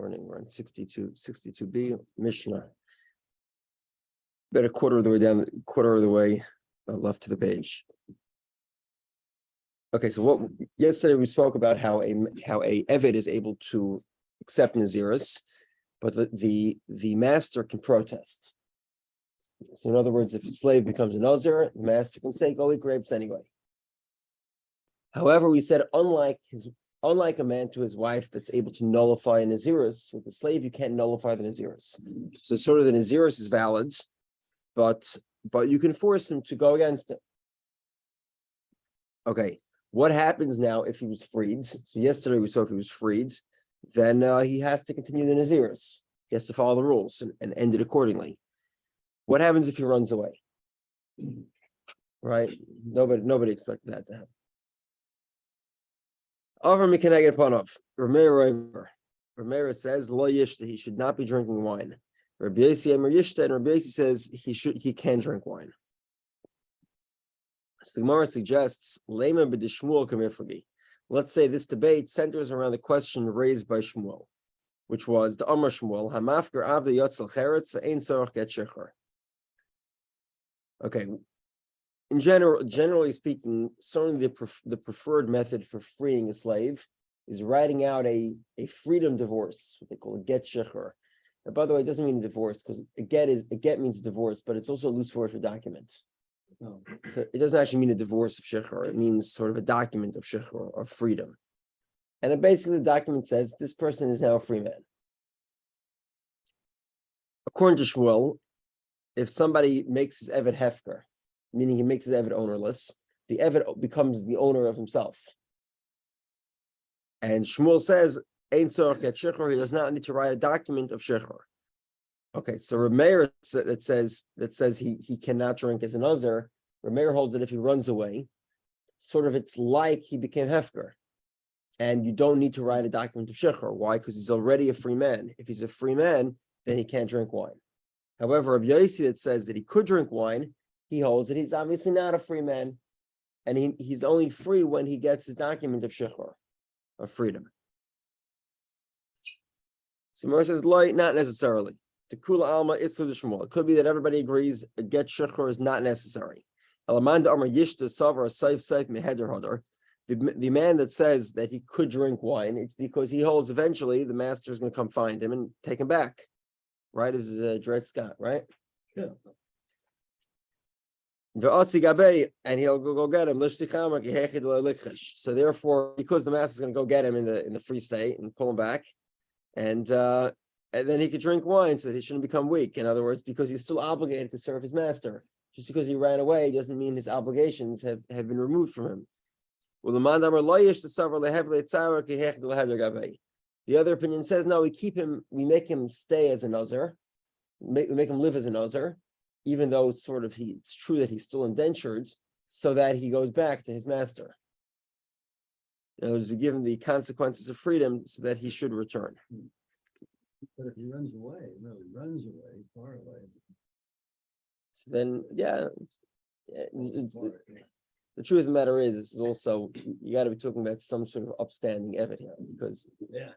turning. We're on 62b, Mishnah. About a quarter of the way down, quarter of the way left to the page. Okay, so yesterday we spoke about how a Eved is able to accept Naziris, but the master can protest. So in other words, if a slave becomes a Nazir, the master can say, go eat grapes anyway. However, we said unlike a man to his wife that's able to nullify a Naziris, with the slave you can't nullify the Naziris. So sort of the Naziris is valid, but you can force him to go against it. Okay, what happens now if he was freed? So yesterday we saw if he was freed, then he has to continue the Naziris. He has to follow the rules and end it accordingly. What happens if he runs away? Right? Nobody expected that to happen. Over Mikaneged Panov. Ramira says, Lo Yishta, he should not be drinking wine. Rabbi Yossi Amar Yishta, and Rabbi Yossi says he can drink wine. So the Gemara suggests, Lema b'dishmuel kamiflagi. Let's say this debate centers around the question raised by Shmuel, which was the Amar Shmuel, Hamafker avda yotzel cheretz ve'ein tzorach get shecher. Okay, generally speaking, certainly the preferred method for freeing a slave is writing out a freedom divorce, what they call a get shecher. And by the way, it doesn't mean divorce, because a get means divorce, but it's also a loose word for document. No. So it doesn't actually mean a divorce of shecher. It means sort of a document of shecher, or freedom. And then basically the document says this person is now a free man. According to Shmuel, if somebody makes his Eved hefker, meaning he makes his Eved ownerless, the Eved becomes the owner of himself. And Shmuel says, Ein tzorach get shecher, he does not need to write a document of shecher. Okay, so Rameir that says he cannot drink as a Nazir, Rameir holds that if he runs away, sort of it's like he became hefker. And you don't need to write a document of shecher. Why? Because he's already a free man. If he's a free man, then he can't drink wine. However, Rabbi Yossi that says that he could drink wine, he holds that he's obviously not a free man, and he's only free when he gets his document of shecher, of freedom. So Gemara says, not necessarily. To Kula Alma Isla the Shmuel. It could be that everybody agrees a get shecher is not necessary. The man that says that he could drink wine, it's because he holds eventually the master is going to come find him and take him back. Right? This is Dred Scott, right? Yeah. And he'll go get him. So therefore, because the master is going to go get him in the free state and pull him back, and then he could drink wine so that he shouldn't become weak. In other words, because he's still obligated to serve his master. Just because he ran away doesn't mean his obligations have been removed from him. The other opinion says, no, we make him stay as a Nazir, we make him live as a Nazir, even though it's true that he's still indentured, so that he goes back to his master. In other words, we give him the consequences of freedom so that he should return. But if he runs away, far away. So then, the truth of the matter is also, you got to be talking about some sort of upstanding Eved here, because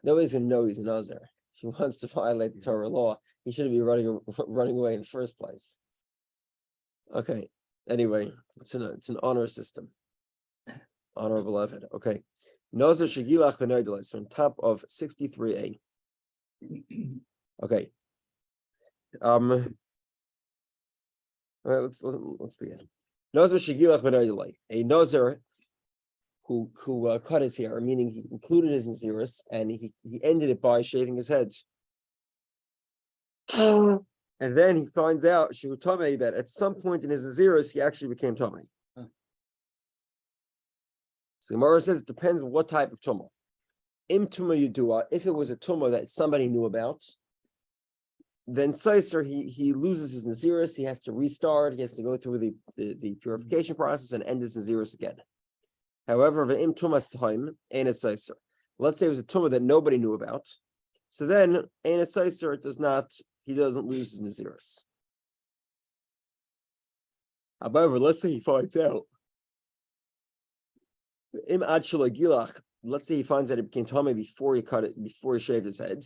nobody's going to know he's a Nazir. If he wants to violate the Torah law, he shouldn't be running away in the first place. Okay. Anyway, it's an honor system. Honorable Eved. Okay. Nazir Shegilach v'Noidelis from top of 63a. Okay. All right, let's begin. Nazir Shegilach v'Noidelai. A Nazir who cut his hair, meaning he included his Naziris, and he ended it by shaving his head. And then he finds out that at some point in his Naziris, he actually became Tomei. So Gemara says it depends on what type of Tumah. Im Tumah Yudua, if it was a Tumah that somebody knew about, then Seiser, he loses his Naziris, he has to restart, he has to go through the purification process and end his Naziris again. However, V'im Tumas Tahim, Ein Seiser. Let's say it was a Tumah that nobody knew about, so then Ein Seiser he doesn't lose his Naziris. However, let's say he finds out. Im Ad Gilach, let's say he finds that it became Tomei before he shaved his head.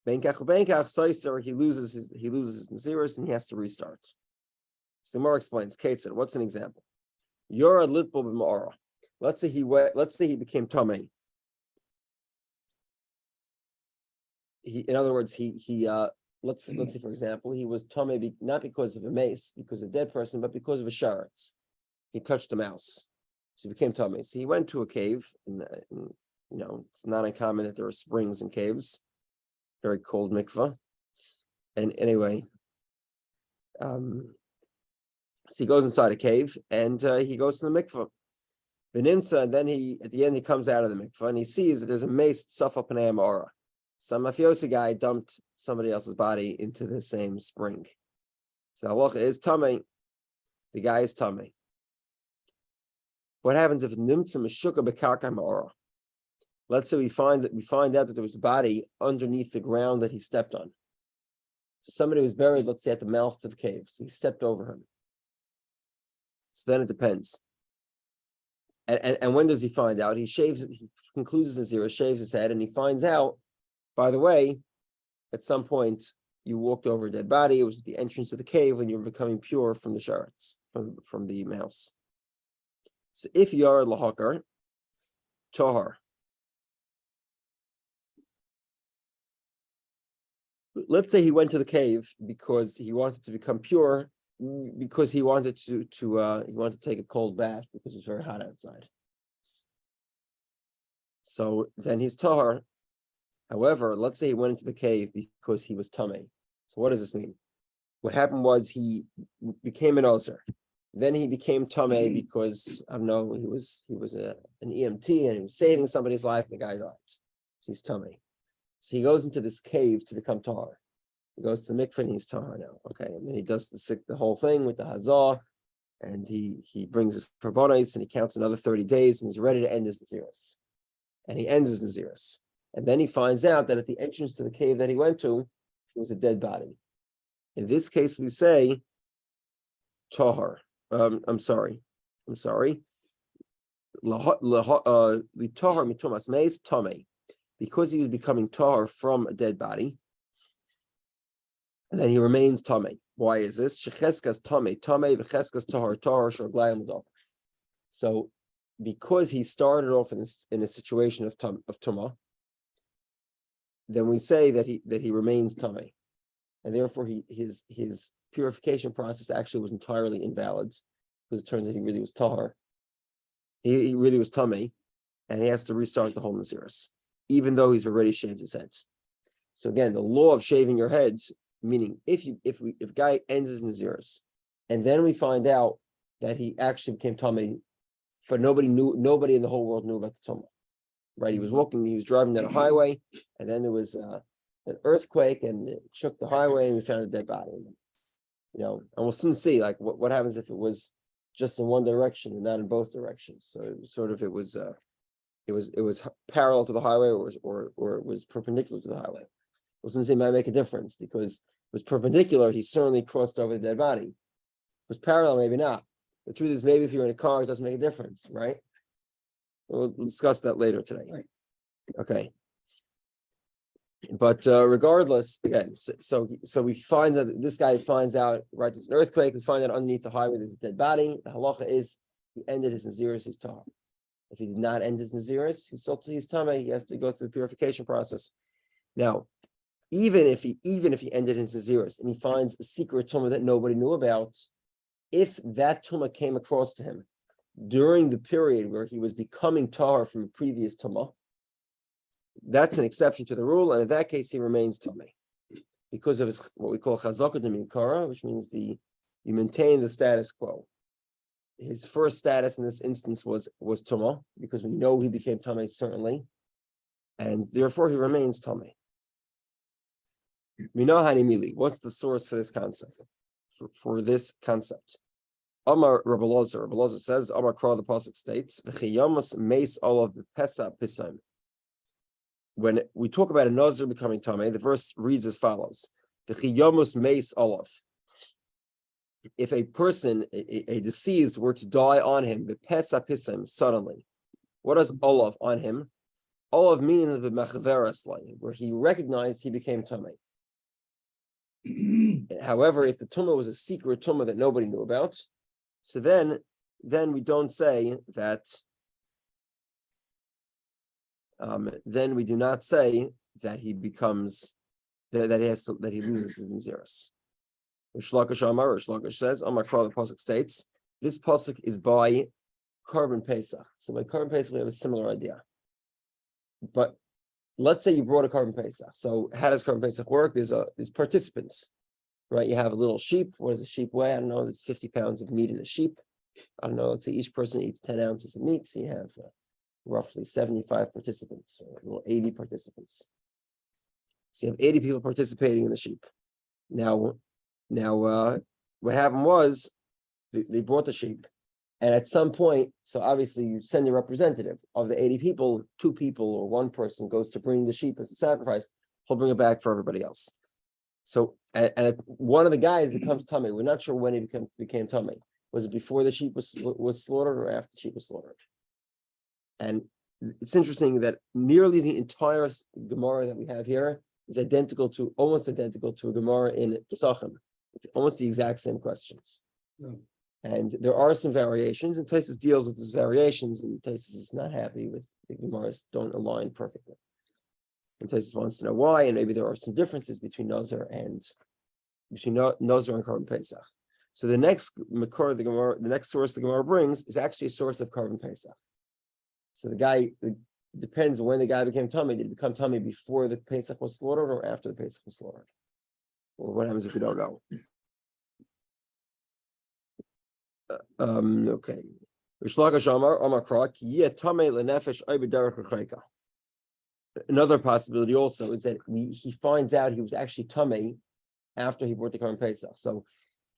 Benkach ubenkach soiser, he loses his Naziris and he has to restart. So the Gemara explains, Kate said, what's an example? You're a little b'ma'ara. Let's say he became Tomei. In other words, let's say, for example, he was Tomei not because of a mace, because of a dead person, but because of a sharetz. He touched a mouse. So he became Tomei. So he went to a cave, and it's not uncommon that there are springs in caves. Very cold mikvah. And anyway, so he goes inside a cave and he goes to the mikvah. V'nimtza, and then at the end he comes out of the mikvah and he sees that there's a mace safa panei ma'ara. Some mafiosi guy dumped somebody else's body into the same spring. So halacha is tamei. The guy is tamei. What happens if nimtza meshuka b'karka ma'ara? Let's say we find out that there was a body underneath the ground that he stepped on. Somebody was buried, let's say, at the mouth of the cave. So he stepped over him. So then it depends. And when does he find out? He concludes his Nazir, shaves his head, and he finds out, by the way, at some point you walked over a dead body. It was at the entrance of the cave when you were becoming pure from the sharets, from the mouse. So if you are lahakar, tahar. Let's say he went to the cave because he wanted to become pure, because he wanted to take a cold bath because it was very hot outside. So then he's tahar. However, let's say he went into the cave because he was tamei. So what does this mean? What happened was he became an ozer. Then he became tamei because I don't know, he was an EMT and he was saving somebody's life and the guy died. So he's tamei. So he goes into this cave to become tahar. He goes to the mikveh and he's tahar now. Okay, and then he does the whole thing with the hazah, and he brings his karbonos and he counts another 30 days and he's ready to end his naziris. And he ends his naziris. And then he finds out that at the entrance to the cave that he went to, there was a dead body. In this case, we say tahar. I'm sorry. Li tahar mitumas meis tamei. Because he was becoming tahar from a dead body, and then he remains tamei. Why is this? Shecheskas tamei v'cheskas tahar shorglayim l'dor. So, because he started off in a situation of tumah, then we say that he remains tamei, and therefore his purification process actually was entirely invalid, because it turns out he really was tahar. He really was tamei, and he has to restart the whole naziris, even though he's already shaved his head. So again, the law of shaving your heads, meaning if guy ends his naziris, and then we find out that he actually became tamei, but nobody in the whole world knew about the tumah, right? He was driving down a highway, and then there was an earthquake, and it shook the highway, and we found a dead body. And we'll soon see, like what happens if it was just in one direction and not in both directions. So it was parallel to the highway, or it was perpendicular to the highway. We'll soon see, it might make a difference, because if it was perpendicular, he certainly crossed over the dead body. If it was parallel, maybe not. The truth is, maybe if you're in a car, it doesn't make a difference, right? We'll discuss that later today. Right. Okay. But regardless, again, so we find that this guy finds out, right, there's an earthquake. We find out underneath the highway there's a dead body. The halacha is he ended his naziris, his tahar. If he did not end his naziris, he's tamei. He has to go through the purification process. Now, even if he ended his naziris and he finds a secret tumah that nobody knew about, if that tumah came across to him during the period where he was becoming tahar from a previous tumah, that's an exception to the rule, and in that case he remains tamei because of his what we call chazaka d'minkara, which means you maintain the status quo. His first status in this instance was tumah, because we know he became tamei certainly, and therefore he remains tamei. What's the source for this concept? For this concept, Amar Rabbi Dovid says, Amar Kra, the pasuk states, "V'chiyamus meis olav b'pesa pisam." When we talk about a Nazir becoming tamei, the verse reads as follows: "V'chiyamus meis olav." If a person, a deceased, were to die on him, b'pesa pisam, suddenly, what does olav on him? Olav means the mechaveras line, where he recognized he became tummy. However, if the tumah was a secret tumah that nobody knew about, so then we don't say that. Then we do not say that he becomes that he loses his naziris. Shlakish Amar, Shlakish says, Amar Kral, the pasuk states, this pasuk is by Korban Pesach. So by Korban Pesach we have a similar idea. But let's say you brought a Korban Pesach. So how does Korban Pesach work? There's participants, right? You have a little sheep. What does a sheep weigh? I don't know. There's 50 pounds of meat in a sheep. I don't know. Let's say each person eats 10 ounces of meat. So you have roughly 75 participants, or 80 participants. So you have 80 people participating in the sheep. Now, what happened was they brought the sheep, and at some point, so obviously you send a representative of the 80 people, 2 people or 1 person goes to bring the sheep as a sacrifice. He'll bring it back for everybody else. So, and one of the guys becomes tummy. We're not sure when he became tummy. Was it before the sheep was slaughtered or after the sheep was slaughtered? And it's interesting that nearly the entire Gemara that we have here is almost identical to a Gemara in Pesachim. It's almost the exact same questions. Yeah. And there are some variations, and Taisus deals with these variations, and Taisus is not happy with the Gemaras don't align perfectly. And Taisus wants to know why, and maybe there are some differences between Nazir and Korban Pesach. So the next makor of the Gemara, the next source the Gemara brings is actually a source of Korban Pesach. So it depends when the guy became tummy. Did he become tummy before the Pesach was slaughtered or after the Pesach was slaughtered? Or what happens if we don't know? Okay. Another possibility also is that he finds out he was actually tummy after he brought the Korban Pesach. So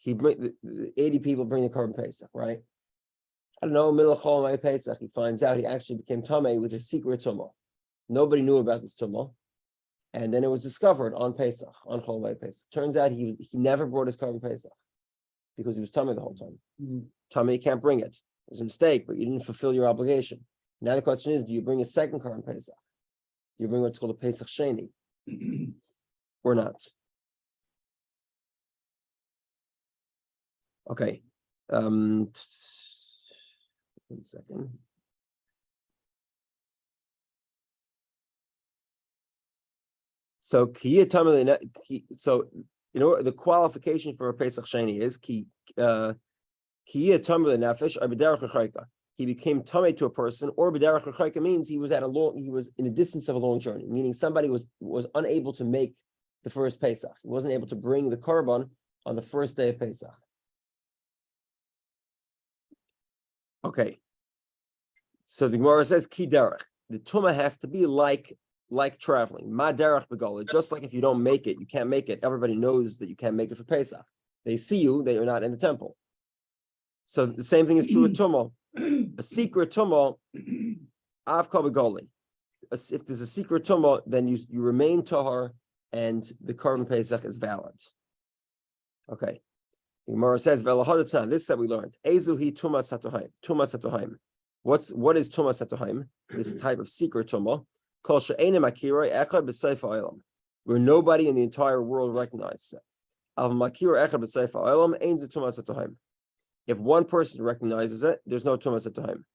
the 80 people bring the Korban Pesach, right? I don't know, middle of Chol Pesach, he finds out he actually became tummy with a secret tumah. Nobody knew about this tumah. And then it was discovered on Pesach, on Chol Pesach. Turns out he never brought his Korban Pesach because he was tummy the whole time. Tummy, you can't bring it. It was a mistake, but you didn't fulfill your obligation. Now the question is, do you bring a second Korban Pesach? Do you bring what's called a Pesach Sheni? Or not? Okay. 1 second. So the qualification for a Pesach Sheni is he became tummy to a person, or b'derech l'chayka means he was in a distance of a long journey, meaning somebody was unable to make the first Pesach. He wasn't able to bring the korban on the first day of Pesach. Okay. So the Gemara says ki derech. The tumah has to be like traveling. Ma derech begola. Just like if you don't make it, you can't make it. Everybody knows that you can't make it for Pesach. They see you, they are not in the temple. So the same thing is true with tumah. A secret tumah, avka begoli. If there's a secret tumah, then you remain tahar, and the Korban Pesach is valid. Okay. The Gemara says, this that we learned. Ezuhi tumas hatohaim. Tumas hatohaim. What is tumas hatohaim? This type of secret tumah. Kol she'enim akiroi echad b'seif ha'olam, where nobody in the entire world recognizes it. Av makir echad b'seif ha'olam ein zu tumas hatohaim. If one person recognizes it, there's no tumas hatohaim.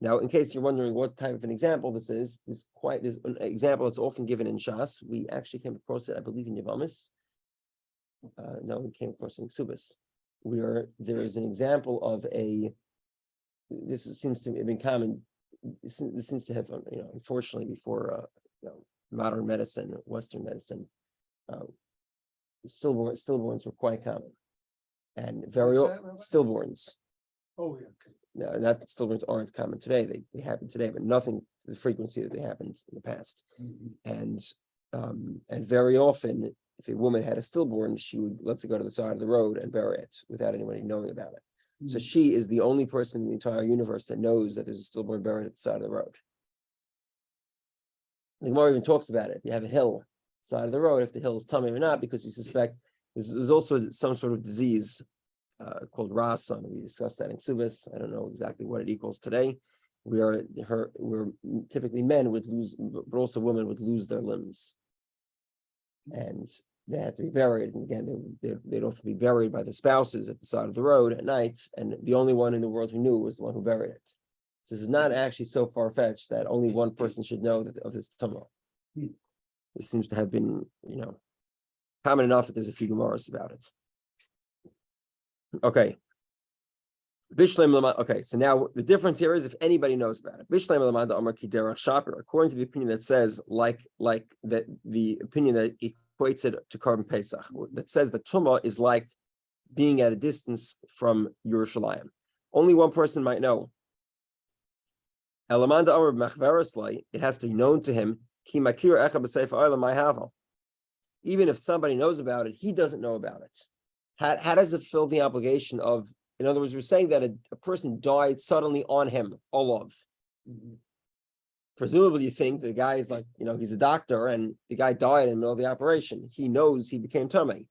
Now, in case you're wondering what type of an example this is, there's an example that's often given in Shas. We actually came across it, I believe, in Yavamis. No, we came across it in Ksubis, where there is an example of this seems to have been common. This seems to have, unfortunately, before modern medicine, Western medicine, stillborns were quite common, and stillborns. Oh yeah. Okay. No, not that stillborns aren't common today. They happen today, but nothing to the frequency that they happened in the past. And very often, if a woman had a stillborn, she would let it go to the side of the road and bury it without anybody knowing about it. So she is the only person in the entire universe that knows that there's a stillborn buried at the side of the road. The Gemara even talks about it. If you have a hill, side of the road, if the hill is tummy or not, because you suspect there's also some sort of disease called Rasan. We discussed that in Ksubis. I don't know exactly what it equals today, where typically men would lose, but also women would lose their limbs, and they had to be buried. And again, they'd often be buried by the spouses at the side of the road at night, and the only one in the world who knew was the one who buried it. So this is not actually so far-fetched that only one person should know of this tumult. This seems to have been, common enough that there's a few Gemaras about it. Okay. Okay, so now the difference here is if anybody knows about it. According to the opinion that says, like that, the opinion that equates it to Korban Pesach, that says that Tumah is like being at a distance from Yerushalayim. Only one person might know. It has to be known to him. Even if somebody knows about it, he doesn't know about it. How does it fill the obligation of, in other words, we're saying that a person died suddenly on him, Olav. Presumably you think the guy is like, he's a doctor and the guy died in the middle of the operation. He knows he became Tumah.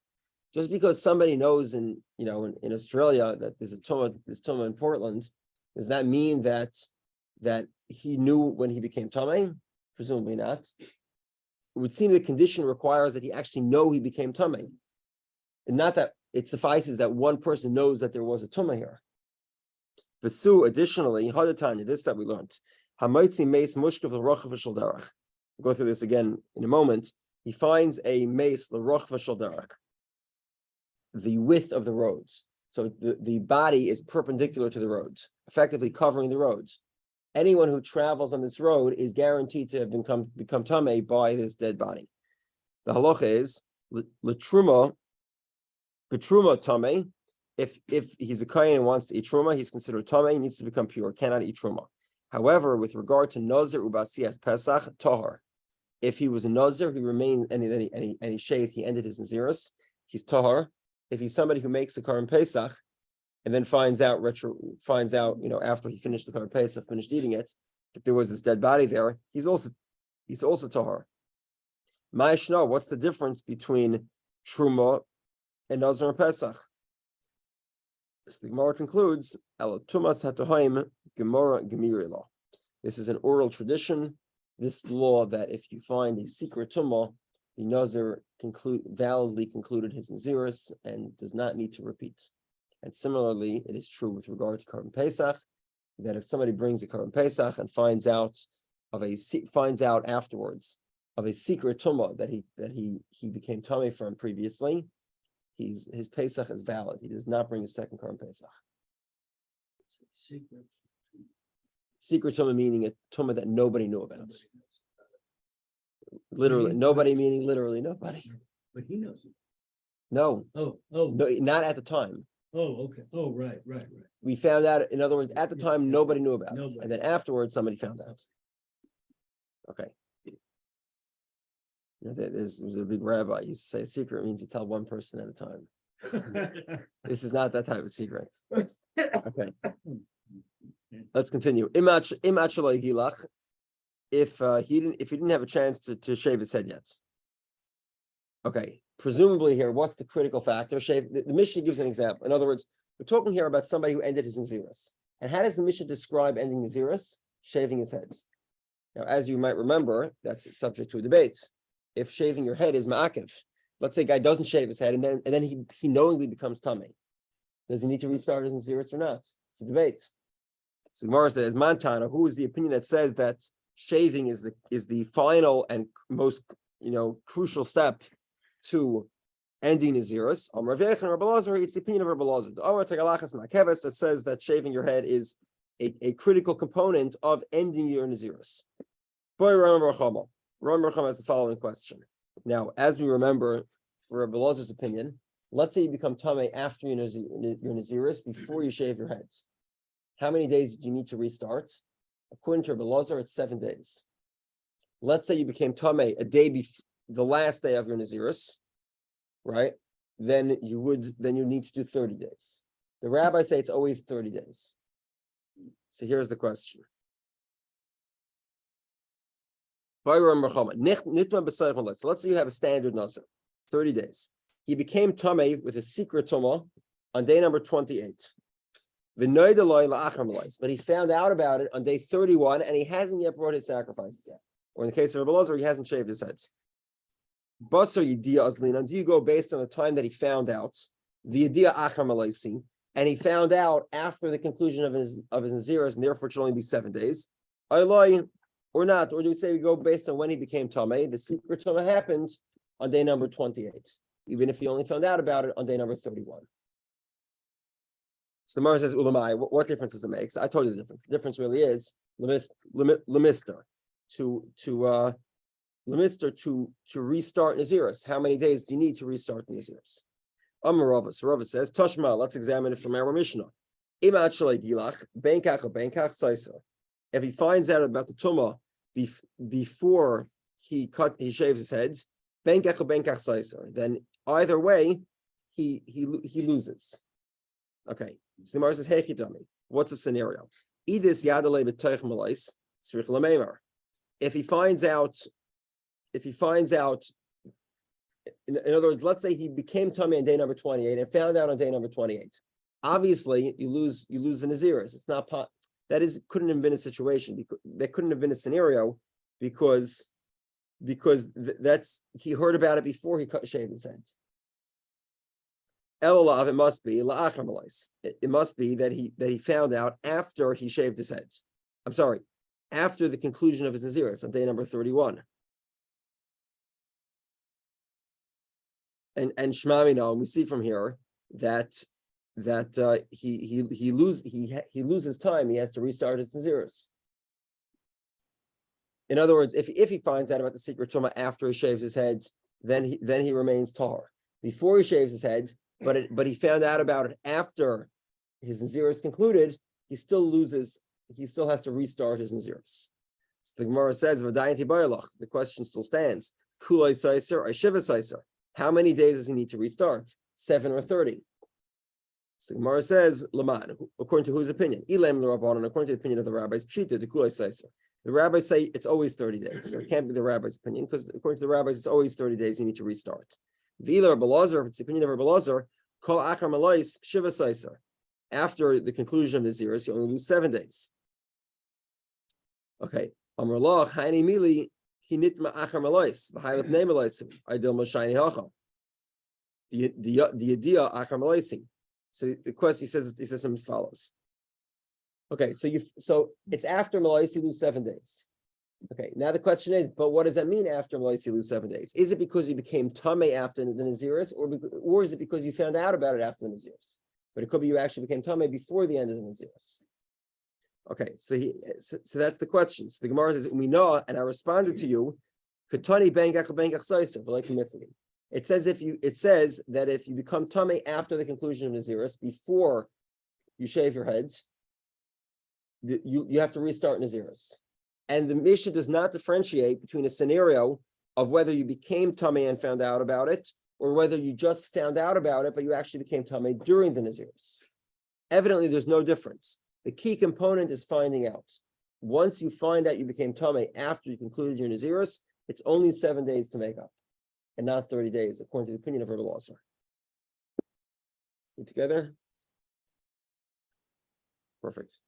Just because somebody knows in Australia that there's this Tumah in Portland, does that mean that he knew when he became Tumah? Presumably not. It would seem the condition requires that he actually know he became Tumah. And not that it suffices that one person knows that there was a Tumah here. V'su, additionally, Hadatanya, this that we learned. Hamaitzi mace mushkav l'rochav v'shel derech. We'll go through this again in a moment. He finds a mace l'rochav v'shel derech, the width of the roads. So the body is perpendicular to the roads, effectively covering the roads. Anyone who travels on this road is guaranteed to have become Tameh by this dead body. The halacha is l'truma, betruma Tameh. If he's a kohen and wants to eat truma, he's considered Tameh. He needs to become pure, cannot eat truma. However, with regard to Nazir ubasias Pesach, tahar. If he was a Nazir, he remained and he shaved, he ended his Nazirus, he's tahar. If he's somebody who makes the Korban Pesach and then finds out after he finished the Korban Pesach, finished eating it, if there was this dead body there, he's also tahar. Ma'ishno, what's the difference between Truma and Nazir and Pesach? The Gemara concludes, Tumas hatohaim Gemara Gemiri law. This is an oral tradition. This law that if you find a secret tumah, the Nazir validly concluded his Nazirus and does not need to repeat. And similarly, it is true with regard to Korban Pesach, that if somebody brings a Korban Pesach and finds out afterwards of a secret tumah that he became tummy from previously, his Pesach is valid. He does not bring a second Korban Pesach. Secret tumah meaning a tumah that nobody knew about. Literally, nobody meaning literally nobody. But he knows it. No. Oh. No, not at the time. Oh, okay. Oh, right. We found out, in other words, at the time, nobody knew about it. And then afterwards, somebody found out. Okay. There was a big rabbi used to say a secret means you tell one person at a time. This is not that type of secret. Okay. Let's continue. If he didn't have a chance to shave his head yet. Okay. Presumably here, what's the critical factor? Shave. The Mishnah gives an example. In other words, we're talking here about somebody who ended his Nazirus. And how does the Mishnah describe ending Nazirus? Shaving his head. Now, as you might remember, that's subject to a debate. If shaving your head is ma'akiv, let's say a guy doesn't shave his head and then he knowingly becomes tamei. Does he need to restart his Nazirus or not? It's a debate. So Gemara says, Mantana, who is the opinion that says that shaving is the final and most crucial step to ending Nazirus? Amar Rav Yechon, Rabbi Lazar, it's the opinion of Rabbi Lazar. The Amar Tegalachas Ma'akeves that says that shaving your head is a critical component of ending your Nazirus. Boy, Ram Rachama has the following question. Now, as we remember, for Rabbi Lazar's opinion, let's say you become Tamei after your Nazirus, before you shave your heads. How many days do you need to restart? According to Rabbi Lazar, it's 7 days. Let's say you became Tamei a day before the last day of your Nazirus, right? Then you need to do 30 days. The rabbis say it's always 30 days. So here's the question. So let's say you have a standard Nazir, 30 days. He became Tamei with a secret Tumah on day number 28. But he found out about it on day 31, and he hasn't yet brought his sacrifices yet. Or in the case of Rabbi Lazar, he hasn't shaved his head. Basar Yediyah Azlina. Do you go based on the time that he found out? The Yediyah Achar Malaisi, and he found out after the conclusion of his Naziris, and therefore it should only be 7 days. Or not? Or do we say we go based on when he became Tameh? The secret Tameh happened on day number 28, even if he only found out about it on day number 31. So the Gemara says, Ulamai, what difference does it make? So I told you the difference. The difference really is lemister to restart Naziris. How many days do you need to restart Naziris? Rava says, Tashma, let's examine it from our Mishnah. If he finds out about the Tumah before he shaves his head, then either way, he loses. Okay. So the Gemara says, "Hey, what's the scenario? If he finds out, in other words, let's say he became tummy on day number 28 and found out on day number 28. Obviously, you lose the Naziris. It's not couldn't have been a situation. That couldn't have been a scenario because that's he heard about it before he shaved his head. Elalav, it must be it must be that he found out after he shaved his head. I'm sorry, after the conclusion of his Naziris on day number 31. And Shmamina, and we see from here that he loses time. He has to restart his Naziris. In other words, if he finds out about the secret Tumah after he shaves his head, then he remains tahor. Before he shaves his head, but he found out about it after his Naziris concluded, he still loses. He still has to restart his Naziris. So the Gemara says, the question still stands. Kulay Saiser, Shiva Saiser. How many days does he need to restart? 7 or 30. So the Gemara says, Laman, according to whose opinion? Ilem l'Rabbanan, according to the opinion of the rabbis, Pshita, the Kulay Saiser. The rabbis say it's always 30 days. So it can't be the rabbi's opinion, because according to the rabbis, it's always 30 days you need to restart. V'ila Rabbi Lazar, if it's the opinion of Rabbi Lazar, Kol Achar Malais, Shiva Saiser. After the conclusion of the Naziris, you only lose 7 days. Okay. Amar Lach, Haini Mili, Hinitma Achar Malais, V'hailip Ne Malais, Idil Mashayni Hacham. The Yediyah Achar Malaisim. So the question he says something as follows. Okay, so it's after Malais you lose 7 days. Okay, now the question is, but what does that mean after Malais you lose 7 days? Is it because you became Tameh after the Naziris, or is it because you found out about it after the Naziris? But it could be you actually became Tameh before the end of the Naziris. Okay, so that's the question. So the Gemara says, we know, and I responded to you, Katani bengach bengach saiser, like it says that if you become Tameh after the conclusion of Naziris, before you shave your heads, you have to restart Naziris. And the Mishnah does not differentiate between a scenario of whether you became Tameh and found out about it, or whether you just found out about it, but you actually became Tameh during the Naziris. Evidently, there's no difference. The key component is finding out. Once you find out you became Tameh after you concluded your Naziris, it's only 7 days to make up, and not 30 days, according to the opinion of Rabbi Lazar. You together? Perfect.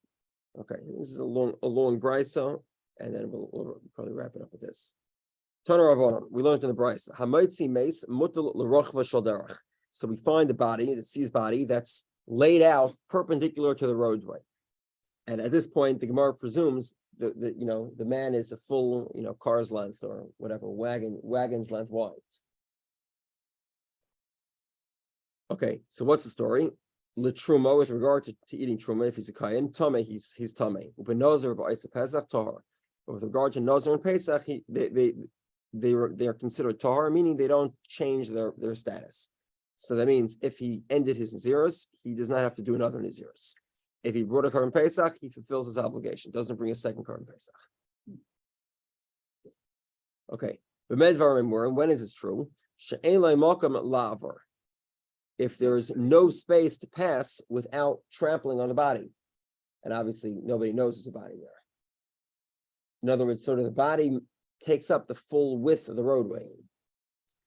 Okay, this is a long brisa, and then we'll probably wrap it up with this. Tana Rabbanan, we learned in the brisa. Hamaitzi meis mutal l'rochva shel derech. So we find the body, the deceased body, that's laid out perpendicular to the roadway. And at this point, the Gemara presumes the man is a full car's length or whatever wagon's length wide. Okay, so what's the story? L'truma, with regard to eating truma, if he's a kayin, tameh, he's tameh. But Nazir b'Isa Pesach tahar. But with regard to Nazir and Pesach, they are considered tahar, meaning they don't change their status. So that means if he ended his Naziris, he does not have to do another Naziris. If he brought a Korban Pesach, he fulfills his obligation, doesn't bring a second Korban Pesach. Okay. When is this true? If there is no space to pass without trampling on the body. And obviously nobody knows there's a body there. In other words, sort of the body takes up the full width of the roadway.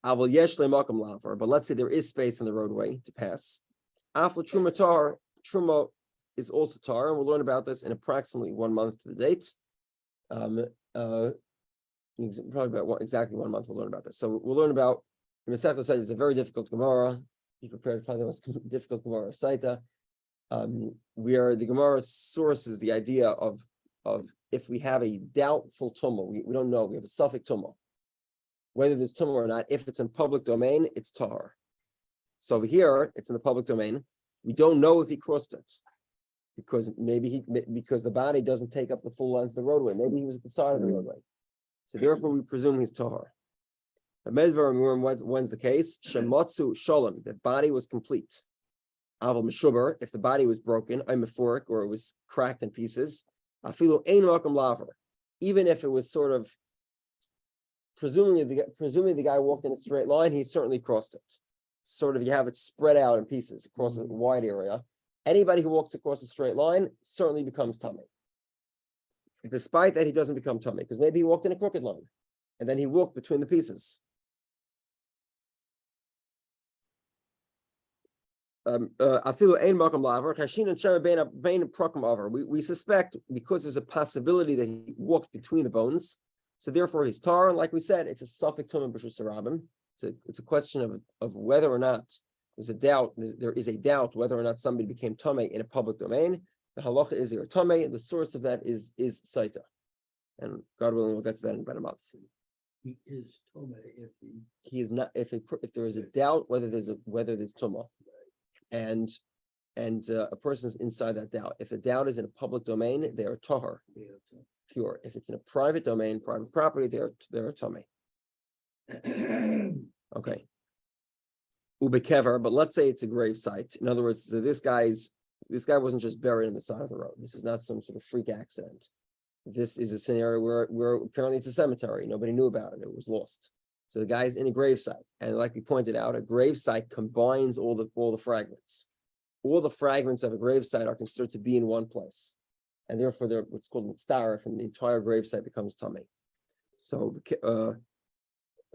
But let's say there is space in the roadway to pass. Truma is also tar, and we'll learn about this in approximately 1 month to the date. Probably about exactly 1 month we'll learn about this. So we'll learn about the Masechta said it's a very difficult Gemara. Be prepared to find the most difficult Gemara of Saita. The Gemara sources the idea of if we have a doubtful tumah, we don't know, we have a suffix tumah, whether there's tumah or not. If it's in public domain, it's tar. So over here, it's in the public domain. We don't know if he crossed it because because the body doesn't take up the full length of the roadway. Maybe he was at the side of the roadway. So therefore, we presume he's tahar. When's the case? Shematsu shalom. The body was complete. Aval meshuber. If the body was broken, metaphoric, or it was cracked in pieces. Afilu ein makom laver. Even if it was sort of presuming the guy walked in a straight line, he certainly crossed it. Sort of, you have it spread out in pieces across a wide area. Anybody who walks across a straight line certainly becomes tummy. Despite that, he doesn't become tummy because maybe he walked in a crooked line and then he walked between the pieces. We suspect because there's a possibility that he walked between the bones, so therefore he's tar. And like we said, it's a suffix tumah b'shus harabim. It's a question of whether or not there is a doubt whether or not somebody became tamei in a public domain. The halacha is your tamei, and the source of that is saita. And God willing, we'll get to that in about a month. He is tamei if he is not if there is a doubt whether there's tumah, and a person's inside that doubt. If the doubt is in a public domain, they are tahar, pure. If it's in a private domain, private property, they are tamei. Okay. Ubekever, but let's say it's a grave site. In other words, so this guy wasn't just buried on the side of the road. This is not some sort of freak accident. This is a scenario where apparently it's a cemetery. Nobody knew about it. It was lost. So the guy's in a grave site. And like we pointed out, a grave site combines all the fragments. All the fragments of a grave site are considered to be in one place. And therefore they're what's called mitzdaref, and the entire grave site becomes tamei. So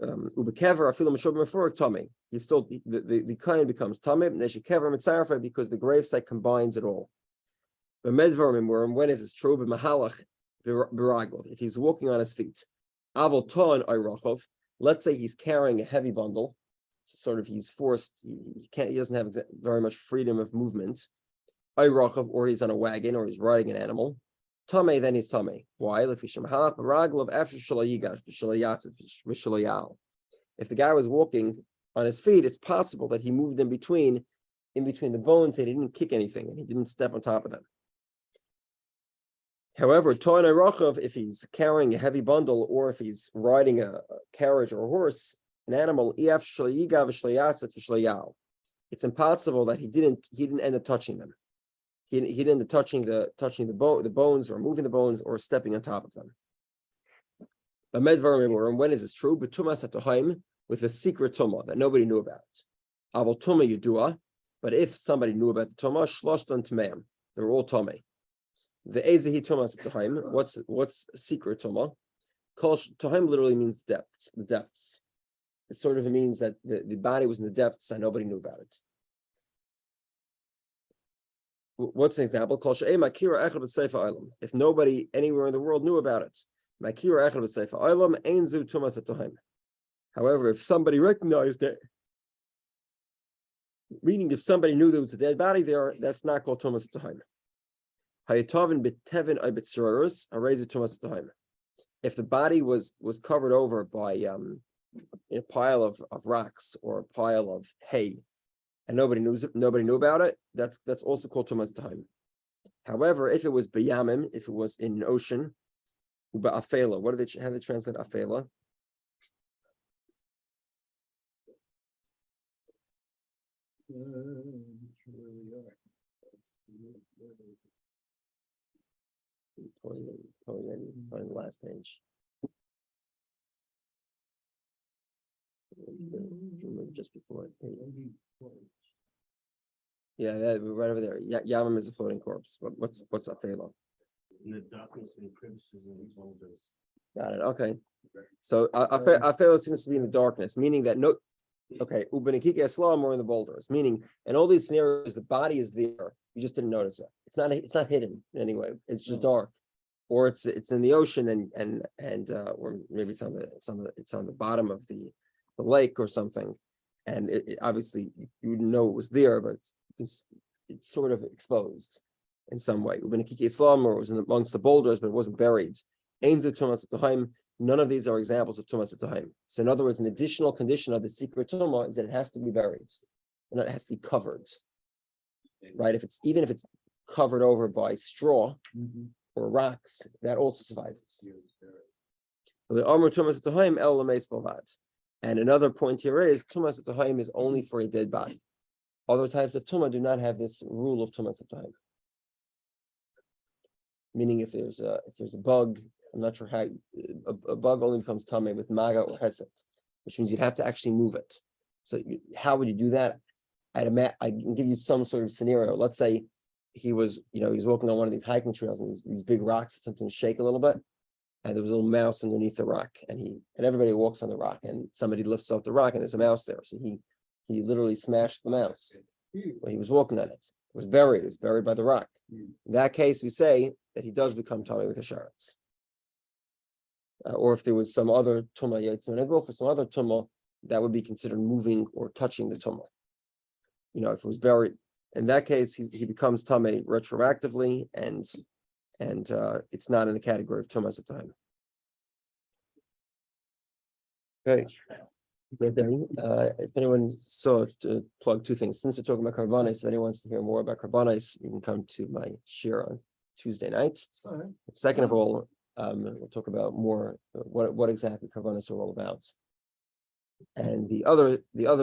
ubekever afilu meshubim mefurik tamei. He's still the kain becomes tamei neshekever mitzarfa because the gravesite combines it all. But medvarim, when is this true? But mahalach b'raglov, if he's walking on his feet, avol ton ayrachov. Let's say he's carrying a heavy bundle, sort of he's forced. He doesn't have very much freedom of movement. Ayrachov, or he's on a wagon, or he's riding an animal. Tamei, then he's tamei. Why? If the guy was walking on his feet, it's possible that he moved in between the bones and he didn't kick anything and he didn't step on top of them. However, if he's carrying a heavy bundle or if he's riding a carriage or a horse, an animal, it's impossible that he didn't end up touching them. He didn't end up touching the bones or moving the bones or stepping on top of them. But when is this true? But with a secret tumah that nobody knew about. Aval tumah yudua, but if somebody knew about the tumah, shloshtan tmeim, they were all tamei. The ezehi tumah satahaim. What's secret tumah? Kol tahaim literally means depths. The depths. It sort of means that the body was in the depths and nobody knew about it. What's an example? If nobody anywhere in the world knew about it, however, if somebody recognized it, meaning if somebody knew there was a dead body there, that's not called tumas at the If the body was covered over by a pile of rocks or a pile of hay, and nobody knew about it, that's also called tumas tahim. However, if it was b'yamim, if it was in an ocean, ba'afela, how do they translate afela? On the last page. Just before it. Yeah, right over there. Yamam is a floating corpse. What's afela? In the darkness and criticism, he told us. Got it. Okay. So afela seems to be in the darkness, meaning that Okay, ubenikike aslam or in the boulders, meaning in all these scenarios, the body is there. You just didn't notice it. It's not hidden anyway. It's just dark, or it's in the ocean and or maybe it's on the bottom of the lake or something, and it obviously you wouldn't know it was there, but it's sort of exposed in some way. Ubenikike aslam or it was amongst the boulders, but it wasn't buried. None of these are examples of tumas etohaim. So in other words, an additional condition of the secret tumah is that it has to be buried, and it has to be covered. Right? Even if it's covered over by straw or rocks, that also suffices. And another point here is tumas etohaim is only for a dead body. Other types of tumah do not have this rule of tumas etohaim. Meaning, if there's a bug. I'm not sure how a bug only becomes tamei with maga or hesed, which means you'd have to actually move it. So how would you do that? I can give you some sort of scenario. Let's say he was walking on one of these hiking trails and these big rocks, something shake a little bit, and there was a little mouse underneath the rock, and everybody walks on the rock, and somebody lifts up the rock and there's a mouse there. So he literally smashed the mouse when he was walking on it. It was buried by the rock. In that case, we say that he does become tamei with assurance. Or if there was some other tumah yaitz go for some other tumah, that would be considered moving or touching the tumah. If it was buried, in that case, he becomes tamei retroactively, and it's not in the category of tumas at time. Okay. If anyone saw to plug two things, since we're talking about karbanis, if anyone wants to hear more about karbanis, you can come to my shir on Tuesday night. All right. Second of all, we'll talk about more what exactly karbanis are all about. And the other